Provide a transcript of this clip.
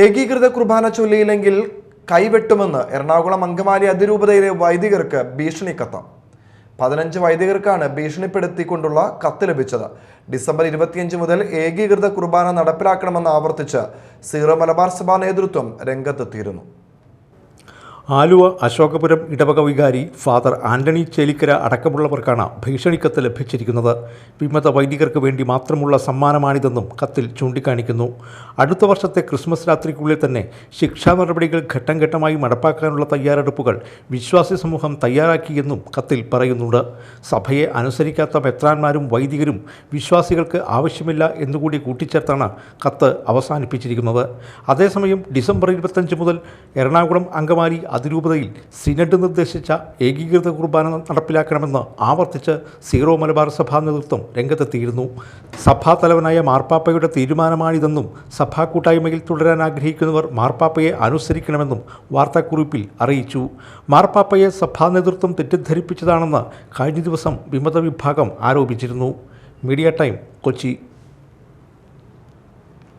ഏകീകൃത കുർബാന ചൊല്ലിയില്ലെങ്കിൽ കൈവെട്ടുമെന്ന് എറണാകുളം അങ്കമാലി അതിരൂപതയിലെ വൈദികർക്ക് ഭീഷണി കത്ത്. 15 വൈദികർക്കാണ് ഭീഷണിപ്പെടുത്തിക്കൊണ്ടുള്ള കത്ത് ലഭിച്ചത്. ഡിസംബർ 25 മുതൽ ഏകീകൃത കുർബാന നടപ്പിലാക്കണമെന്ന് ആവർത്തിച്ച് സീറോ മലബാർ സഭാ നേതൃത്വം രംഗത്തെത്തിയിരുന്നു. ആലുവ അശോകപുരം ഇടവക വികാരി ഫാദർ ആന്റണി ചേലിക്കര അടക്കമുള്ളവർക്കാണ് ഭീഷണിക്കത്ത് ലഭിച്ചിരിക്കുന്നത്. വിമത വൈദികർക്ക് വേണ്ടി മാത്രമുള്ള സമ്മാനമാണിതെന്നും കത്തിൽ ചൂണ്ടിക്കാണിക്കുന്നു. അടുത്ത വർഷത്തെ ക്രിസ്മസ് രാത്രിക്കുള്ളിൽ തന്നെ ശിക്ഷാ നടപടികൾ ഘട്ടം ഘട്ടമായി നടപ്പാക്കാനുള്ള തയ്യാറെടുപ്പുകൾ വിശ്വാസി സമൂഹം തയ്യാറാക്കിയെന്നും കത്തിൽ പറയുന്നുണ്ട്. സഭയെ അനുസരിക്കാത്ത മെത്രാന്മാരും വൈദികരും വിശ്വാസികൾക്ക് ആവശ്യമില്ല എന്നുകൂടി കൂട്ടിച്ചേർത്താണ് കത്ത് അവസാനിപ്പിച്ചിരിക്കുന്നത്. അതേസമയം ഡിസംബർ 25 മുതൽ എറണാകുളം അങ്കമാലി അതിരൂപതയിൽ സിനഡ് നിർദ്ദേശിച്ച ഏകീകൃത കുർബാന നടപ്പിലാക്കണമെന്ന് ആവർത്തിച്ച് സീറോ മലബാർ സഭാ നേതൃത്വം രംഗത്തെത്തിയിരുന്നു. സഭാ തലവനായ മാർപ്പാപ്പയുടെ തീരുമാനമാണിതെന്നും സഭാ കൂട്ടായ്മയിൽ തുടരാൻ ആഗ്രഹിക്കുന്നവർ മാർപ്പാപ്പയെ അനുസരിക്കണമെന്നും വാർത്താക്കുറിപ്പിൽ അറിയിച്ചു. മാർപ്പാപ്പയെ സഭാ നേതൃത്വം തെറ്റിദ്ധരിപ്പിച്ചതാണെന്ന് കഴിഞ്ഞ ദിവസം വിമത വിഭാഗം ആരോപിച്ചിരുന്നു. Media time, Kochi.